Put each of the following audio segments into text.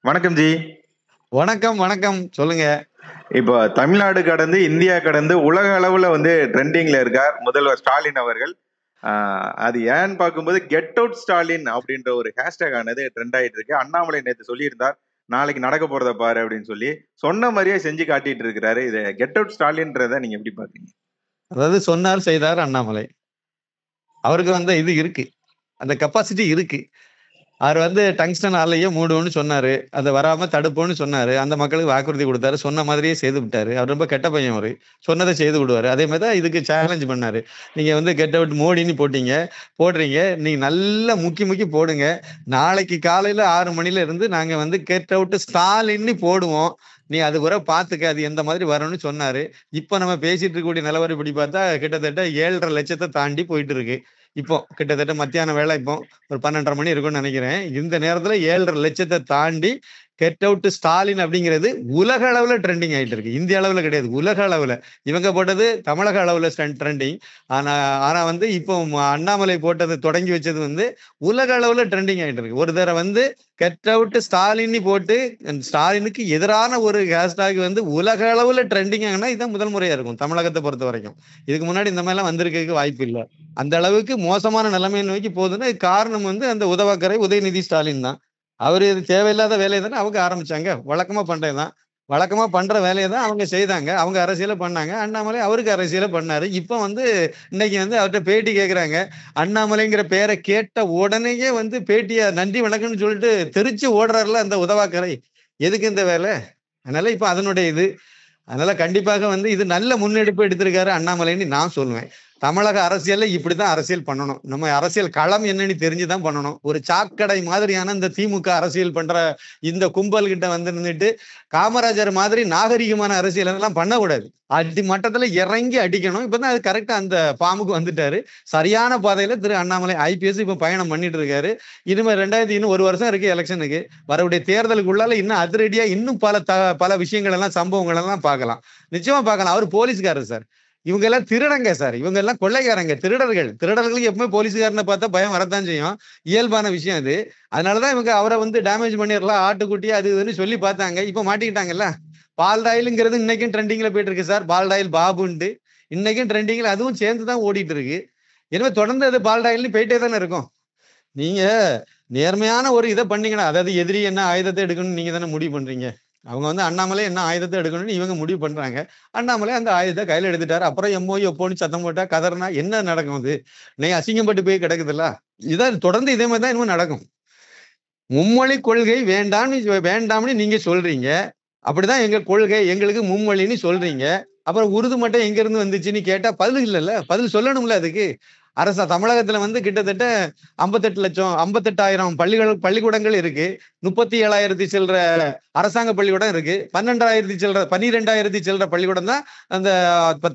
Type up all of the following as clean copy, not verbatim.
வணக்கம் ஜி. வணக்கம் வணக்கம் சொல்லுங்க. இப்போ தமிழ்நாடு கடந்து இந்தியா கடந்து உலக அளவுல ட்ரெண்டிங்ல இருக்கார் முதல்வர் ஸ்டாலின் அவர்கள். அது ஏன்னு பார்க்கும்போது கெட் அவுட் ஸ்டாலின் அப்படின்ற ஒரு ஹேஷ்டேக் ஆனது ட்ரெண்ட் ஆயிட்டு இருக்கு. அண்ணாமலை நேற்று சொல்லியிருந்தார், நாளைக்கு நடக்க போறத பாரு அப்படின்னு சொல்லி சொன்ன மாதிரியே செஞ்சு காட்டிட்டு இருக்கிறாரு. இது கெட் அவுட் ஸ்டாலின்றத நீங்க எப்படி பாத்தீங்க? அதாவது சொன்னார் செய்தார் அண்ணாமலை. அவருக்கு இது இருக்கு, அந்த கெப்பாசிட்டி இருக்கு. அவர் டங்ஸ்டன் ஆலையே மூடுவோம்னு சொன்னாரு, அதை வராம தடுப்போம்னு சொன்னாரு. அந்த மக்களுக்கு வாக்குறுதி கொடுத்தாரு, சொன்ன மாதிரியே செய்து விட்டாரு. அவர் ரொம்ப கெட்ட பையன். அவரு சொன்னதை செய்து விடுவாரு. அதே மாதிரி தான் இதுக்கு சேலஞ்ச் பண்ணாரு. நீங்க கெட் அவுட் மோடின்னு போடுறீங்க, நீங்க நல்லா முக்கி போடுங்க. நாளைக்கு காலையில 6 மணில இருந்து நாங்க கெட் அவுட் ஸ்டாலின்னு போடுவோம், நீ அது கூட பாத்துக்க, அது எந்த மாதிரி வரும்னு சொன்னாரு. இப்ப நம்ம பேசிட்டு இருக்கக்கூடிய நிலவரம் இப்படி பார்த்தா கிட்டத்தட்ட 7.5 லட்சத்தை தாண்டி போயிட்டு இருக்கு. இப்போ கிட்டத்தட்ட மத்தியான வேலை, இப்போ ஒரு 12:30 மணி இருக்கும்னு நினைக்கிறேன். இந்த நேரத்துல 7.5 லட்சத்தை தாண்டி கெட் அவுட் ஸ்டாலின் அப்படிங்கிறது உலக அளவுல ட்ரெண்டிங் ஆயிட்டு இருக்கு. இந்திய அளவுல கிடையாது, உலக அளவுல. இவங்க போட்டது தமிழக அளவுல ட்ரெண்டிங். ஆனா இப்போ அண்ணாமலை போட்டது, தொடங்கி வச்சது உலக அளவுல ட்ரெண்டிங் ஆயிட்டு இருக்கு. ஒரு தடவை கெட் அவுட் ஸ்டாலின் போட்டு ஸ்டாலினுக்கு எதிரான ஒரு ஹேஷ்டாக் உலக அளவுல ட்ரெண்டிங் ஆகுனா இதுதான் முதல் முறையா இருக்கும் தமிழகத்தை பொறுத்த வரைக்கும். இதுக்கு முன்னாடி இந்த மாதிரிலாம் வந்திருக்கிறதுக்கு வாய்ப்பு இல்லை. அந்த அளவுக்கு மோசமான நிலைமையை நோக்கி போகுதுன்னா காரணம் அந்த உதவாக்கரை உதயநிதி ஸ்டாலின் தான். அவரு தேவையில்லாத வேலையை தானே அவங்க ஆரம்பிச்சாங்க. வழக்கமா பண்றதுதான், வழக்கமா பண்ற வேலையை தான் அவங்க செய்தாங்க. அவங்க அரசியலை பண்ணாங்க. அண்ணாமலை அவருக்கு அரசியலை பண்ணாரு. இப்ப இன்னைக்கு அவர்கிட்ட பேட்டி கேட்கிறாங்க. அண்ணாமலைங்கிற பேரை கேட்ட உடனேயே பேட்டிய நன்றி வணக்கம்னு சொல்லிட்டு தெரிச்சு ஓடுறாருல அந்த உதவாக்கரை. எதுக்கு இந்த வேலை? அதனால இப்ப அதனால கண்டிப்பாக இது நல்ல முன்னெடுப்பு எடுத்திருக்காரு அண்ணாமலைன்னு நான் சொல்லுவேன். தமிழக அரசியல்ல இப்படிதான் அரசியல் பண்ணணும். நம்ம அரசியல் களம் என்னன்னு தெரிஞ்சுதான் பண்ணணும். ஒரு சாக்கடை மாதிரியான இந்த திமுக அரசியல் பண்ற இந்த கும்பல் கிட்ட நின்றுட்டு காமராஜர் மாதிரி நாகரிகமான அரசியல் எல்லாம் பண்ணக்கூடாது. அடி மட்டத்துல இறங்கி அடிக்கணும். இப்பதான் அது கரெக்டா அந்த பாமுக்கு வந்துட்டாரு. சரியான பாதையில திரு அண்ணாமலை ஐபிஎஸ் இப்ப பயணம் பண்ணிட்டு இருக்காரு. இனிமே இன்னும் 1 வருஷம் இருக்கு எலெக்ஷனுக்கு. வரக்கூடிய தேர்தலுக்குள்ளால இன்னும் அதிரடியா இன்னும் பல விஷயங்கள் எல்லாம், சம்பவங்கள் எல்லாம் பார்க்கலாம். நிச்சயமா பார்க்கலாம். அவர் போலீஸ்காரர் சார். இவங்க எல்லாம் திருடங்க சார். இவங்க எல்லாம் கொள்ளைக்காரங்க, திருடர்களுக்கு எப்பவுமே போலீஸ்காரனை பார்த்தா பயம் வரத்தான் செய்யும். இயல்பான விஷயம் அது. அதனாலதான் இவங்க அவரை டேமேஜ் பண்ணிடலாம், ஆட்டுக்குட்டி அது இதுன்னு சொல்லி பார்த்தாங்க. இப்ப மாட்டிக்கிட்டாங்கல்ல. பால்டாயிலுங்கிறது இன்னைக்கும் ட்ரெண்டிங்ல போயிட்டு இருக்கு சார். பால்டாயில் பாபுண்டு இன்னைக்கும் ட்ரெண்டிங்ல, அதுவும் சேர்ந்துதான் ஓடிட்டு இருக்கு. எனவே தொடர்ந்து அது பால்டாயில்னு போயிட்டே தானே இருக்கும். நீங்க நேர்மையான ஒரு இதை பண்ணீங்கன்னா, அதாவது எதிரி என்ன ஆயுதத்தை எடுக்கணும்னு நீங்க தானே முடிவு பண்றீங்க. அவங்க அண்ணாமலை என்ன ஆயுதத்தை எடுக்கணும்னு இவங்க முடிவு பண்றாங்க. அண்ணாமலை அந்த ஆயுதத்தை கையில எடுத்துட்டாரு. அப்புறம் எம்மோய் எப்போன்னு சத்தம் போட்டா கதறினா என்ன நடக்கும்? அது நீங்க அசிங்கப்பட்டு போய் கிடக்குதுல்ல. இதான் தொடர்ந்து இதே மாதிரி தான் இன்னும் நடக்கும். மும்மொழி கொள்கை வேண்டாம்னு நீங்க சொல்றீங்க. அப்படிதான் எங்க கொள்கை, எங்களுக்கு மும்மொழின்னு சொல்றீங்க. அப்புறம் உருது மட்டும் எங்க இருந்து வந்துச்சுன்னு கேட்டா பதில் இல்லைல்ல. பதில் சொல்லணும்ல அதுக்கு. தமிழகத்துல கிட்டத்தட்ட 58,000 பள்ளிக்கூடங்கள் இருக்கு. 37,000 சில்லற அரசாங்க பள்ளிக்கூடம் இருக்கு. 12,000 சில்லற பள்ளிக்கூடம் தான் அந்த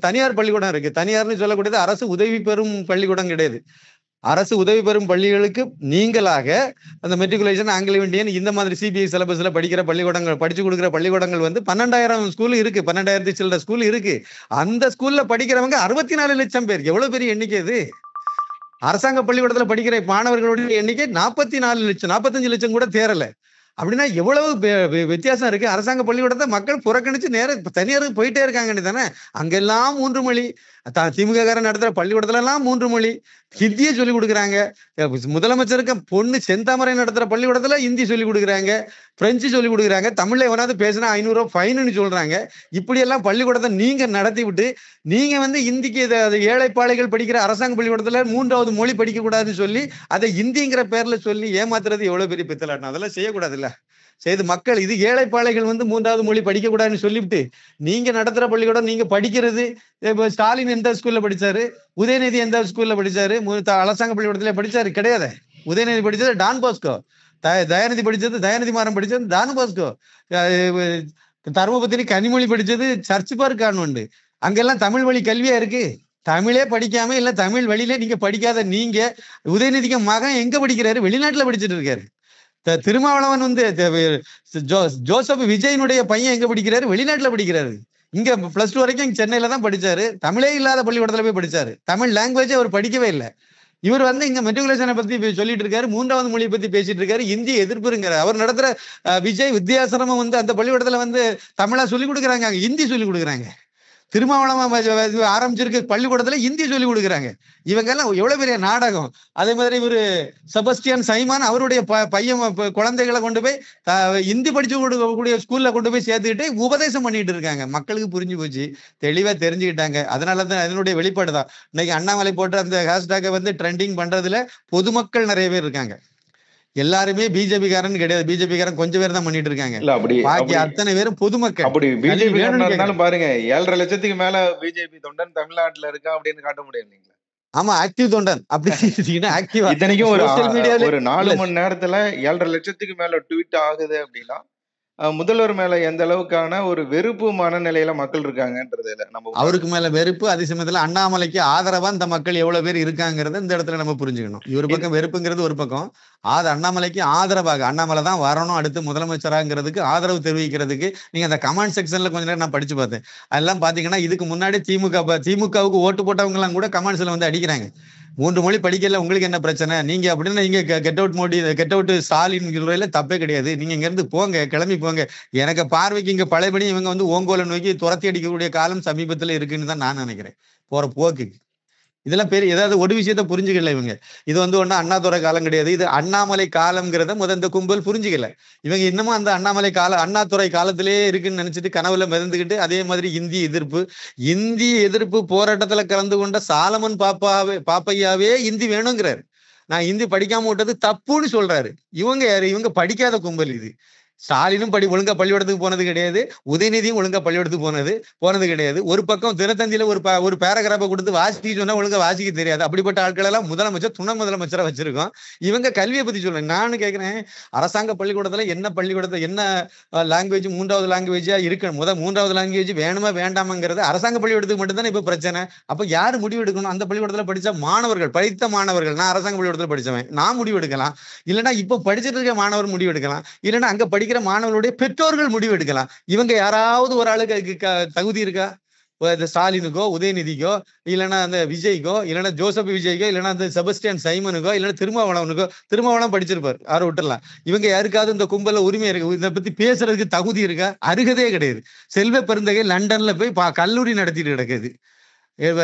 தனியார் பள்ளிக்கூடம் இருக்கு. தனியார்னு சொல்லக்கூடியது அரசு உதவி பெறும் பள்ளிக்கூடம் கிடையாது. அரசு உதவி பெறும் பள்ளிகளுக்கு நீங்களாக அந்த மெட்ரிகுலேஷன், ஆங்கிலோ இந்தியன் இந்த மாதிரி சிபிஎஸ் சிலபஸ்ல படிக்கிற பள்ளிக்கூடங்கள், படிச்சு கொடுக்குற பள்ளிக்கூடங்கள் 12,000 ஸ்கூல் இருக்கு. 12,000 சில்லற ஸ்கூல் இருக்கு. அந்த ஸ்கூல்ல படிக்கிறவங்க 64 லட்சம் பேர். எவ்வளவு பெரிய எண்ணிக்கை இது! அரசாங்க பள்ளிக்கூடத்துல படிக்கிற மாணவர்களுடைய எண்ணிக்கை 44 லட்சம், 45 லட்சம் கூட தேரல. அப்படின்னா எவ்வளவு வித்தியாசம் இருக்கு. அரசாங்க பள்ளிக்கூடத்தை மக்கள் புறக்கணிச்சு நேர தனியாருக்கு போயிட்டே இருக்காங்கன்னு தானே. அங்கெல்லாம் 3 மொழி. திமுக நடத்துற பள்ளிக்கூடத்துல எல்லாம் 3 மொழி. ஹிந்தியை சொல்லி கொடுக்குறாங்க. முதலமைச்சருக்கு பொண்ணு செந்தாமரை நடத்துற பள்ளிக்கூடத்துல ஹிந்தி சொல்லி கொடுக்குறாங்க, பிரெஞ்சு சொல்லி கொடுக்குறாங்க. தமிழ்ல எவனாவது பேசினா 500 ரூபாய் ஃபைன்னு சொல்றாங்க. இப்படி எல்லாம் பள்ளிக்கூடத்தை நீங்க நடத்தி விட்டு நீங்க ஹிந்திக்கு ஏழைப்பாளைகள் படிக்கிற அரசாங்க பள்ளிக்கூடத்துல 3வது மொழி படிக்க கூடாதுன்னு சொல்லி அதை ஹிந்திங்கிற பேர்ல சொல்லி ஏமாத்துறது எவ்வளவு பெரிய பித்தலாட்டம். அதெல்லாம் செய்யக்கூடாதுல்ல. செய்து மக்கள் இது ஏழைப்பாளைகள் 3வது மொழி படிக்க கூடாதுன்னு சொல்லிவிட்டு நீங்க நடத்துற பள்ளிக்கூடம், நீங்க படிக்கிறது. ஸ்டாலின் எந்த ஸ்கூல்ல படிச்சாரு? உதயநிதி எந்த ஸ்கூல்ல படிச்சாரு? அரசாங்க பள்ளிக்கூடத்துல படிச்சாரு? கிடையாது. உதயநிதி படிச்சது டான் பாஸ்கோ, தயாநிதி மாறன் படிச்சது டான் பாஸ்கோ, தர்மபுத்தினி கனிமொழி படிச்சது சர்ச் பார்க் கான்வென்ட். அங்கெல்லாம் தமிழ் வழி கல்வியா இருக்கு. தமிழே படிக்காம இல்ல தமிழ் வழியில நீங்க படிக்காத நீங்க, உதயநிதிக்கு மகன் எங்க படிக்கிறாரு? வெளிநாட்டுல படிச்சுட்டு இருக்காரு. திருமாவளவன் ஜோசப் விஜயனுடைய பையன் எங்க படிக்கிறாரு? வெளிநாட்டுல படிக்கிறாரு. இங்க +2 வரைக்கும் சென்னையில தான் படிச்சாரு. தமிழே இல்லாத பள்ளிக்கூடத்துல போய் படிச்சாரு. தமிழ் லாங்குவேஜ் அவர் படிக்கவே இல்லை. இவர் வந்து இங்க மெட்ரிகுலேஷனை பத்தி சொல்லிட்டு இருக்காரு, 3வது மொழியை பத்தி பேசிட்டு இருக்காரு, இந்தி எதிர்ப்புங்கிறார். அவர் நடத்துற விஜய் வித்யாசிரமம் வந்து அந்த பள்ளிக்கூடத்துல வந்து தமிழா சொல்லி கொடுக்குறாங்க, அங்க இந்தி சொல்லி கொடுக்குறாங்க. திருமாவளவன் ஆரம்பிச்சிருக்க பள்ளிக்கூடத்துல இந்தி சொல்லி கொடுக்குறாங்க. இவங்க எல்லாம் எவ்வளவு பெரிய நாடகம். அதே மாதிரி இவரு செபஸ்டியன் சைமான் அவருடைய பையன் குழந்தைகளை கொண்டு போய் இந்தி படிச்சு கொடுக்கக்கூடிய ஸ்கூல்ல கொண்டு போய் சேர்த்துக்கிட்டு உபதேசம் பண்ணிட்டு இருக்காங்க. மக்களுக்கு புரிஞ்சு போச்சு, தெளிவா தெரிஞ்சுக்கிட்டாங்க. அதனாலதான் அதனுடைய வெளிப்பாடு தான் இன்னைக்கு அண்ணாமலை போட்ட அந்த ஹேஷ்டாக வந்து ட்ரெண்டிங் பண்றதுல பொதுமக்கள் நிறைய பேர் இருக்காங்க. எல்லாருமே பிஜேபி காரன் கிடையாது, பிஜேபி காரன் கொஞ்சம் பேர் தான் பண்ணிட்டு இருக்காங்க. இல்ல அப்படி பாக்கி அத்தனை பேரும் பொதுமக்கள். அப்படி பிஜேபி இருந்தாலும் பாருங்க 7.5 லட்சத்துக்கு மேல பிஜேபி தொண்டன் தமிழ்நாட்டுல இருக்கா அப்படின்னு காட்ட முடியும் இல்லைங்களா? ஆமா, ஆக்டிவ் தொண்டன் அப்படி ஆக்டிவா இத்தனைக்கும் ஒரு 4 மணி நேரத்துல 7.5 லட்சத்துக்கு மேல ட்வீட் ஆகுது அப்படின்னா முதல்வர் மேல எந்த அளவுக்கான ஒரு வெறுப்பு மனநிலையில மக்கள் இருக்காங்கன்றது நம்ம அவருக்கு மேல வெறுப்பு, அதே சமயத்துல அண்ணாமலைக்கு ஆதரவா இந்த மக்கள் எவ்வளவு பேர் இருக்காங்கிறத இந்த இடத்துல நம்ம புரிஞ்சுக்கணும். இவர் பக்கம் வெறுப்புங்கிறது ஒரு பக்கம், அண்ணாமலைக்கு ஆதரவாக அண்ணாமலை தான் வரணும் அடுத்து முதலமைச்சராங்கிறதுக்கு ஆதரவு தெரிவிக்கிறதுக்கு நீங்க அந்த கமெண்ட் செக்ஷன்ல கொஞ்ச நேரம் நான் படிச்சு பார்த்தேன். அதெல்லாம் பாத்தீங்கன்னா இதுக்கு முன்னாடி திமுகவுக்கு ஓட்டு போட்டவங்க எல்லாம் கூட கமெண்ட்ஸ்ல வந்து அடிக்கிறாங்க, 3 மொழி படிக்கல உங்களுக்கு என்ன பிரச்சனை, நீங்க அப்படின்னு நீங்க get out Modi get out Stalin சொல்றதுல தப்பே கிடையாது, நீங்க இங்க இருந்து போங்க, கிளம்பி போங்க. எனக்கு பார்வைக்கு இங்க பழையபடி இவங்க வந்து ஓங்கோலை நோக்கி துரத்தி அடிக்கக்கூடிய காலம் சமீபத்துல இருக்குன்னு தான் நான் நினைக்கிறேன். போற போக்கு இதெல்லாம் பெரிய ஏதாவது ஒரு விஷயத்த புரிஞ்சுக்கல இவங்க. இது வந்து ஒண்ணு அண்ணாதுரை காலம் கிடையாது, இது அண்ணாமலை காலம்ங்கிறத இந்த கும்பல் புரிஞ்சுக்கல. இவங்க இன்னமும் அந்த அண்ணாமலை அண்ணாதுரை காலத்திலேயே இருக்குன்னு நினைச்சிட்டு கனவுல மிதந்துக்கிட்டு அதே மாதிரி இந்தி எதிர்ப்பு போராட்டத்துல கலந்து கொண்ட சாலமன் பாப்பையாவே இந்தி வேணுங்கிறாரு. நான் இந்தி படிக்காம விட்டது தப்புன்னு சொல்றாரு. இவங்க யாரு? இவங்க படிக்காத கும்பல் இது. ஸ்டாலினும் ஒழுங்கா பள்ளிக்கூடத்துக்கு போனது கிடையாது, உதயநிதியும் ஒழுங்கா பள்ளிக்கூடத்துக்கு போனது கிடையாது. ஒரு பக்கம் தினத்தந்தியில ஒரு பேராகிராஃபை கொடுத்து வாசிக்க சொன்னா ஒழுங்கா வாசிக்க தெரியாது. அப்படிப்பட்ட ஆட்கள் எல்லாம் முதலமைச்சர் துணை முதலமைச்சரா வச்சிருக்கோம். இவங்க கல்வியை பத்தி சொல்றேன். நானும் கேட்கிறேன், அரசாங்க பள்ளிக்கூடத்துல என்ன லாங்குவேஜ் 3வது லாங்குவேஜா இருக்கு? 3வது லாங்குவேஜ் வேணுமா வேண்டாமாங்கிறது அரசாங்க பள்ளிக்கூடத்துக்கு மட்டும்தானே இப்ப பிரச்சனை. அப்ப யாரு முடிவு எடுக்கணும்? அந்த பள்ளிக்கூடத்துல படித்த மாணவர்கள், நான் அரசாங்க பள்ளிக்கூடத்துல படிச்சவன், நான் முடிவு எடுக்கலாம். இல்லைன்னா இப்ப படிச்சுட்டு இருக்க மாணவர் முடிவு எடுக்கலாம். இல்லைன்னா அங்க படிக்கிற மாணவர்களுடைய பெற்றோர்கள் முடிவு எடுக்கலாம். இவங்க யாராவது ஒரு ஆளுக்கு தகுதி இருக்கா? ஸ்டாலினுக்கோ உதயநிதிக்கோ இல்லைன்னா அந்த விஜய்க்கோ இல்லைன்னா ஜோசப் விஜய்க்கோ இல்லைன்னா அந்த செபஸ்டியன் சைமனுக்கோ இல்லைன்னா திருமாவளவன் படிச்சிருப்பாரு, யாரை விட்டுறலாம். இவங்க யாருக்காவது இந்த கும்பல உரிமை இருக்கு? இதை பத்தி பேசுறதுக்கு தகுதி இருக்கா? அருகதே கிடையாது. செல்வ பெருந்தகை லண்டன்ல போய் கல்லூரி நடத்திட்டு கிடக்குது.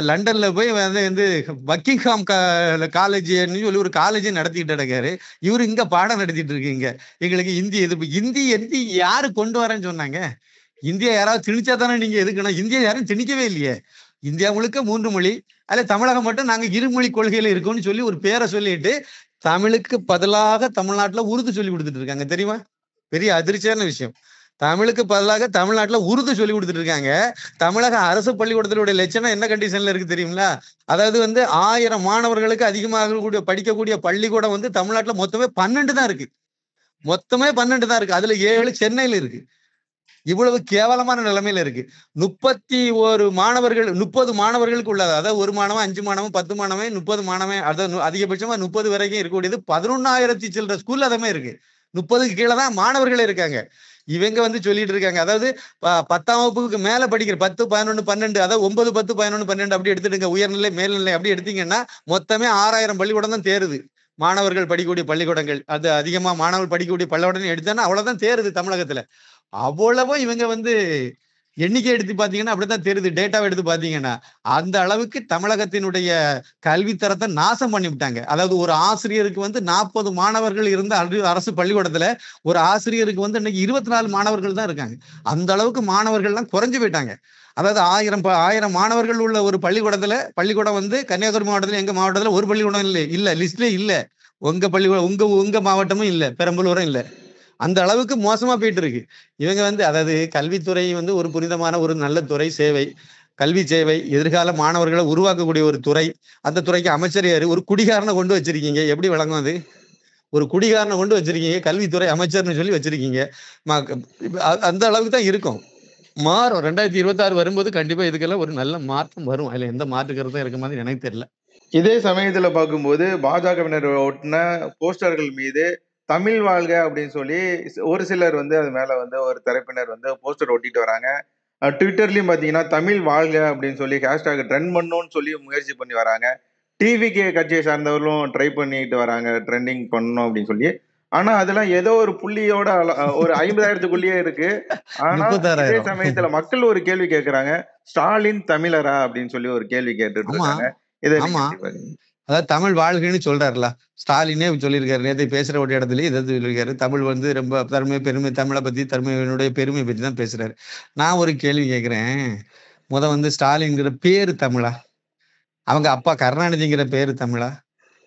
லண்டன்ல போய் வந்து பக்கிங்ஹாம் காலேஜ்னு சொல்லி ஒரு காலேஜ் நடத்திட்டு இருக்காரு. இவரு இங்க பாடம் நடத்திட்டு இருக்கீங்க. எங்களுக்கு இந்தி எதிர்ப்பு. இந்தி யாரு கொண்டு வரேன்னு சொன்னாங்க? இந்தியா யாராவது திணிச்சா தானே நீங்க எதுக்கணும்? இந்தியா யாரும் திணிக்கவே இல்லையே. இந்தியா முழுக்க 3 மொழி, அதுல தமிழகம் மட்டும் நாங்க 2 மொழி கொள்கையில இருக்கோம்னு சொல்லி ஒரு பேரை சொல்லிட்டு தமிழுக்கு பதிலாக தமிழ்நாட்டுல உருது சொல்லி கொடுத்துட்டு இருக்காங்க. தெரியுமா? பெரிய அதிர்ச்சியான விஷயம். தமிழுக்கு பதிலாக தமிழ்நாட்டுல உருது சொல்லி கொடுத்துட்டு இருக்காங்க. தமிழக அரசு பள்ளிக்கூடத்தினுடைய லட்சணம் என்ன கண்டிஷன்ல இருக்கு தெரியுங்களா? அதாவது வந்து 1000 மாணவர்களுக்கு அதிகமாக படிக்கக்கூடிய பள்ளிக்கூடம் வந்து தமிழ்நாட்டுல மொத்தமே 12 தான் இருக்கு. அதுல 7 சென்னையில இருக்கு. இவ்வளவு கேவலமான நிலைமையில இருக்கு. 30 மாணவர்களுக்கு உள்ளது. அதாவது 1 மாணவன் 5 மாணவன் 10 மாணவன் 30 மாணவன், அதாவது அதிகபட்சமா 30 வரைக்கும் இருக்கக்கூடியது 11,000 சில்லற ஸ்கூல்ல அதமே இருக்கு. 30க்கு கீழே தான் மாணவர்களே இருக்காங்க. இவங்க வந்து சொல்லிட்டு இருக்காங்க, அதாவது 10ஆம் வகுப்புக்கு மேல படிக்கிற 10, 11, 12, அதாவது 9, 10, 11, 12 அப்படி எடுத்துடுங்க, உயர்நிலை மேல்நிலை அப்படி எடுத்தீங்கன்னா மொத்தமே 6000 பள்ளிக்கூடம் தான் தேருது. மாணவர்கள் படிக்கக்கூடிய பள்ளிக்கூடங்கள், அது அதிகமா மாணவர்கள் படிக்கக்கூடிய பள்ளிக்கூடம் எடுத்தாங்கன்னா அவ்வளவுதான் தேருது தமிழகத்துல. அவ்வளவும் இவங்க வந்து எண்ணிக்கை எடுத்து பாத்தீங்கன்னா அப்படித்தான் தெரியுது. டேட்டாவை எடுத்து பாத்தீங்கன்னா அந்த அளவுக்கு தமிழகத்தினுடைய கல்வித்தரத்தை நாசம் பண்ணி விட்டாங்க. அதாவது ஒரு ஆசிரியருக்கு வந்து 40 மாணவர்கள் இருந்த அரசு பள்ளிக்கூடத்துல ஒரு ஆசிரியருக்கு வந்து இன்னைக்கு 24 மாணவர்கள் தான் இருக்காங்க. அந்த அளவுக்கு மாணவர்கள்லாம் குறைஞ்சு போயிட்டாங்க. அதாவது 1000 மாணவர்கள் உள்ள ஒரு பள்ளிக்கூடம் வந்து கன்னியாகுமரி மாவட்டத்துல, எங்க மாவட்டத்துல ஒரு பள்ளிக்கூடம் இல்ல லிஸ்ட்ல இல்ல. உங்க பள்ளிக்கூடம் உங்க மாவட்டமும் இல்ல, பெரம்பலூரும் இல்ல. அந்த அளவுக்கு மோசமா போயிட்டு இருக்கு. இவங்க வந்து அதாவது கல்வித்துறை வந்து ஒரு புனிதமான ஒரு நல்ல துறை, கல்வி சேவை, எதிர்கால மாணவர்களை உருவாக்கக்கூடிய ஒரு துறை. அந்த துறைக்கு அமைச்சர் யாரு? ஒரு குடிகாரனை கொண்டு வச்சிருக்கீங்க. எப்படி வழங்கும் அது? ஒரு குடிகாரனை கொண்டு வச்சிருக்கீங்க, கல்வித்துறை அமைச்சர்னு சொல்லி வச்சிருக்கீங்க. அந்த அளவுக்கு தான் இருக்கும். மாறும். 2026 வரும்போது கண்டிப்பா இதுக்கெல்லாம் ஒரு நல்ல மாற்றம் வரும். அதுல எந்த மாற்று கருத்தும் இருக்க மாதிரி எனக்கு தெரியல. இதே சமயத்துல பார்க்கும்போது பாஜகவினர் ஒட்டின போஸ்டர்கள் மீது தமிழ் வாழ்க அப்படின்னு சொல்லி ஒரு சிலர் வந்து அது மேல வந்து ஒரு தரப்பினர் வந்து போஸ்டர் ஒட்டிட்டு வராங்க. ட்விட்டர்லயும் பாத்தீங்கன்னா தமிழ் வாழ்க அப்படின்னு சொல்லி ஹேஷ்டாக் ட்ரெண்ட் பண்ணணும்னு சொல்லி முயற்சி பண்ணி வராங்க. டிவிகே கட்சியை சார்ந்தவர்களும் ட்ரை பண்ணிட்டு வராங்க ட்ரெண்டிங் பண்ணணும் அப்படின்னு சொல்லி. ஆனா அதெல்லாம் ஏதோ ஒரு புள்ளியோட ஒரு 50,000த்துக்குள்ளேயே இருக்கு. ஆனா இதே 36,000. சமயத்துல மக்கள் ஒரு கேள்வி கேட்கறாங்க. ஸ்டாலின் தமிழரா அப்படின்னு சொல்லி ஒரு கேள்வி கேட்டுட்டு ஆமா, இருக்காங்க. இதை நீங்க ஆமா. எப்படி பாக்குறீங்க? அதாவது தமிழ் வாழ்கன்னு சொல்றாருல. ஸ்டாலினே சொல்லியிருக்காரு. நேத்து பேசுற ஒரு இடத்துலயும் இத சொல்லியிருக்காரு. தமிழ் வந்து ரொம்ப பெருமை தமிழ பத்தி தமிழனுடைய பெருமை பத்தி தான் பேசுறாரு. நான் ஒரு கேள்வி கேட்கிறேன். வந்து ஸ்டாலின்ங்கிற பேரு தமிழா? அவங்க அப்பா கருணாநிதிங்கிற பேரு தமிழா?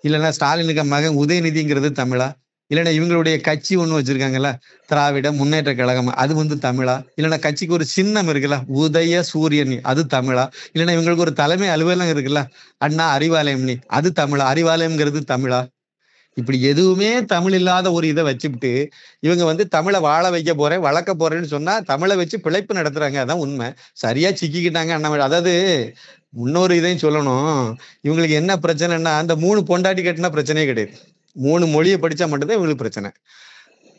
இல்லன்னா ஸ்டாலினுக்கு மகன் உதயநிதிங்கிறது தமிழா? இல்லன்னா இவங்களுடைய கட்சி ஒண்ணு வச்சிருக்காங்கல்ல, திராவிட முன்னேற்ற கழகம். அது வந்து தமிழா? இல்லன்னா கட்சிக்கு ஒரு சின்னம் இருக்குல்ல, உதய சூரியன் அது தமிழா? இல்லன்னா இவங்களுக்கு ஒரு தலைமை அலுவலகம் இருக்குல்ல, அண்ணா அறிவாலயம்னு அது தமிழா? அறிவாலயம்ங்கிறது தமிழா? இப்படி எதுவுமே தமிழ் இல்லாத ஒரு இதை வச்சுக்கிட்டு இவங்க வந்து தமிழை வாழ வைக்க போறேன், வளர்க்க போறேன்னு சொன்னா தமிழை வச்சு பிழைப்பு நடத்துறாங்க. அதான் உண்மை. சரியா சிக்கிக்கிட்டாங்க அண்ணாமலை. அதாவது இன்னொரு இதையும் சொல்லணும். இவங்களுக்கு என்ன பிரச்சனைன்னா, அந்த 3 பொண்டாட்டி கட்டினா பிரச்சனையே கிடையாது. 3 மொழியை படிச்சா மட்டும்தான் இவங்களுக்கு பிரச்சனை.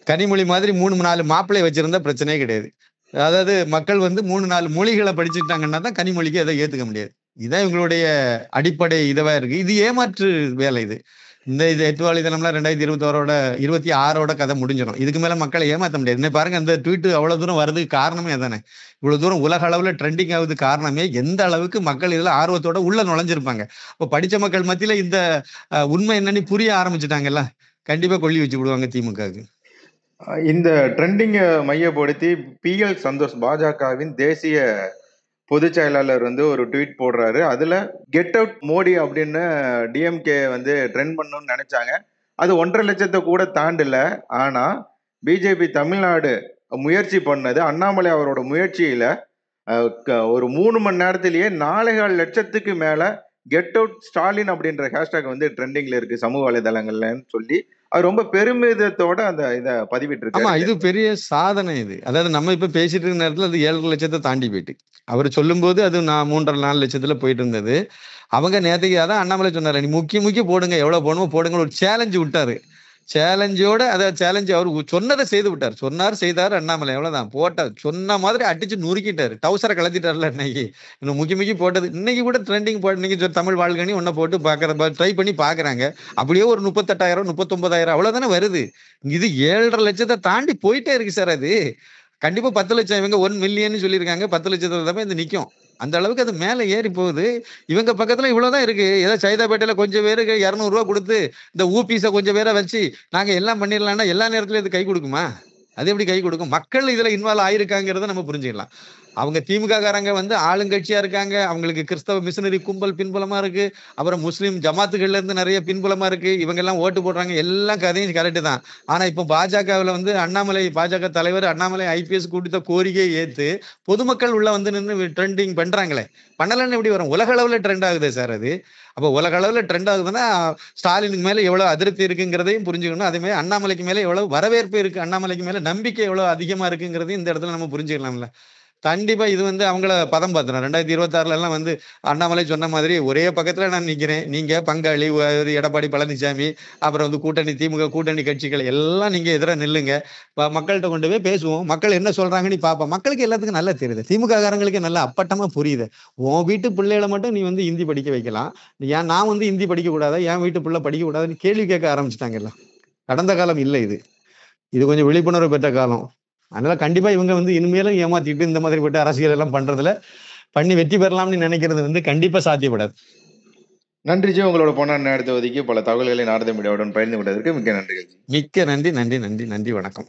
கனிமொழி மாதிரி 3 4 மாப்பிள்ளையை வச்சிருந்தா பிரச்சனையே கிடையாது. அதாவது மக்கள் வந்து 3 4 மொழிகளை படிச்சுட்டாங்கன்னா தான் கனிமொழிக்கு அதை ஏத்துக்க முடியாது. இதான் இவங்களுடைய அடிப்படை இதுவா இருக்கு. இது ஏமாற்று வேலை. இது 8 வாலிதனம்லாம் 2021 26 கதை முடிஞ்சிடும். இதுக்கு மேல மக்களை ஏமாத்த முடியாது. என்ன பாருங்க, அந்த ட்வீட் அவ்வளவு தூரம் வர்றதுக்கு காரணமே அதானே. இவ்வளவு தூரம் உலக அளவுல ட்ரெண்டிங் ஆகுது காரணமே எந்த அளவுக்கு மக்கள் இதுல ஆர்வத்தோட உள்ள நுழைஞ்சிருப்பாங்க. இப்போ படிச்ச மக்கள் மத்தியில இந்த உண்மை என்னன்னு புரிய ஆரம்பிச்சுட்டாங்கல்ல, கண்டிப்பா கொள்ளி வச்சு விடுவாங்க திமுகவுக்கு. இந்த ட்ரெண்டிங்கை மையப்படுத்தி பி.எல். சந்தோஷ் பாஜகவின் தேசிய பொதுச் செயலாளர் வந்து ஒரு ட்வீட் போடுறாரு. அதுல கெட் அவுட் மோடி அப்படின்னு டிஎம்கே வந்து ட்ரெண்ட் பண்ணணும்னு நினைச்சாங்க. அது 1,50,000 கூட தாண்டல. ஆனா பிஜேபி தமிழ்நாடு முயற்சி பண்ணது, அண்ணாமலை அவரோட முயற்சியில ஒரு 3 மணி நேரத்திலேயே 4,50,000க்கு மேல கெட் அவுட் ஸ்டாலின் அப்படின்ற ஹேஷ்டாக் வந்து ட்ரெண்டிங்ல இருக்கு சமூக வலைதளங்கள்லன்னு சொல்லி அவர் ரொம்ப பெருமிதத்தோட அந்த இதை ஆமா, பதிவிட்டிருக்காரு. இது பெரிய சாதனை. இது அதாவது நம்ம இப்ப பேசிட்டு இருக்க நேரத்துல அது 7,5 லட்சத்தை தாண்டி போயிட்டு, அவர் சொல்லும் போது அது 3,5 4 லட்சத்துல போயிட்டு இருந்தது. அவங்க நேத்தைக்கு அதான் அண்ணாமலை சொன்னாரு, நீ முக்கிய போடுங்க, எவ்வளவு போடணுமோ போடுங்க, ஒரு சேலஞ்சு விட்டாரு. சேலஞ்சோட சேலஞ்சு அவர் சொன்னதை செய்து விட்டார். சொன்னார், செய்தார் அண்ணாமலை. எவ்வளவுதான் போட்டார். சொன்ன மாதிரி அடிச்சு நுறுக்கிட்டாரு. டவுசரை கலத்திட்டாருல இன்னைக்கு. இன்னும் முக்கி போட்டது இன்னைக்கு கூட ட்ரெண்டிங் போட்டு இன்னைக்கு தமிழ் வாழ்கனி ஒன்ன போட்டு பாக்குற ட்ரை பண்ணி பாக்குறாங்க. அப்படியே ஒரு 38,000 39,000 அவ்வளவுதானே வருது. இது 7,5 லட்சத்தை தாண்டி போயிட்டே இருக்கு சார். அது கண்டிப்பா 10 லட்சம். இவங்க 1 மில்லியன் சொல்லியிருக்காங்க. 10 லட்சத்துல தான் இது நிக்கும். அந்த அளவுக்கு அது மேல ஏறி போகுது. இவங்க பக்கத்துல இவ்வளவுதான் இருக்கு. ஏதோ சைதாப்பேட்டையில கொஞ்சம் பேருக்கு 200 கொடுத்து இந்த ஊபிஸ கொஞ்சம் பேரை வச்சு நாங்க எல்லாம் பண்ணிடலாம்னா எல்லா நேரத்திலும் இது கை கொடுக்குமா? அது எப்படி கை கொடுக்கும்? மக்கள் இதுல இன்வால்வ் ஆயிருக்காங்கிறத நம்ம புரிஞ்சுக்கலாம். அவங்க திமுக காரங்க வந்து ஆளுங்கட்சியா இருக்காங்க. அவங்களுக்கு கிறிஸ்தவ மிஷினரி கும்பல் பின்புலமா இருக்கு. அப்புறம் முஸ்லீம் ஜமாத்துகள்ல இருந்து நிறைய பின்புலமா இருக்கு. இவங்க எல்லாம் ஓட்டு போடுறாங்க. எல்லாம் கதையும் கரெக்ட் தான். ஆனா இப்ப பாஜகவுல வந்து அண்ணாமலை, பாஜக தலைவர் அண்ணாமலை ஐபிஎஸ் கொடுத்த கோரிக்கையை ஏத்து பொதுமக்கள் உள்ள வந்து நின்று ட்ரெண்டிங் பண்றாங்களே. பண்ணலன்னு எப்படி வரும்? உலக அளவுல ட்ரெண்ட் ஆகுது சார் அது. அப்ப உலக அளவுல ட்ரெண்ட் ஆகுதுன்னா ஸ்டாலினுக்கு மேல எவ்வளவு அதிருப்தி இருக்குங்கிறதையும் புரிஞ்சுக்கணும். அதே மாதிரி அண்ணாமலைக்கு மேல எவ்வளவு வரவேற்பு இருக்கு, அண்ணாமலைக்கு மேல நம்பிக்கை எவ்வளவு அதிகமா இருக்குங்கிறதையும் இந்த இடத்துல நம்ம புரிஞ்சுக்கலாம்ல. கண்டிப்பா இது வந்து அவங்கள பதம் பார்த்துரும். 2026 எல்லாம் வந்து அண்ணாமலை சொன்ன மாதிரி ஒரே பக்கத்துல நான் நிக்கிறேன். நீங்க பங்காளி எடப்பாடி பழனிசாமி, அப்புறம் வந்து கூட்டணி திமுக கூட்டணி கட்சிகள் எல்லாம் நீங்க எதிர நில்லுங்க. மக்கள்கிட்ட கொண்டு போய் பேசுவோம். மக்கள் என்ன சொல்றாங்கன்னு பாப்போம். மக்களுக்கு எல்லாத்துக்கும் நல்லா தெரியுது. திமுக காரங்களுக்கு நல்லா அப்பட்டமா புரியுது. உன் வீட்டு பிள்ளைகளை மட்டும் நீ வந்து ஹிந்தி படிக்க வைக்கலாம், ஏன் நான் வந்து ஹிந்தி படிக்க கூடாதா, என் வீட்டு பிள்ளை படிக்க கூடாதுன்னு கேள்வி கேட்க ஆரம்பிச்சுட்டாங்கல்ல. கடந்த காலம் இல்லை இது. இது கொஞ்சம் விழிப்புணர்வு பெற்ற காலம். அதனால கண்டிப்பா இவங்க வந்து இனிமேலும் ஏமாத்திட்டு இந்த மாதிரிப்பட்ட அரசியல் எல்லாம் பண்றதுல பண்ணி வெற்றி பெறலாம்னு நினைக்கிறது வந்து கண்டிப்பா சாத்தியப்படாது. நன்றி ஜி, உங்களோட பொன்னான நேரத்தை ஒதுக்கி பல தகவல்களை நாரத மீடியாவுடன் பகிர்ந்து கொண்டதற்கு மிக்க நன்றிகள். மிக்க நன்றி. நன்றி. வணக்கம்.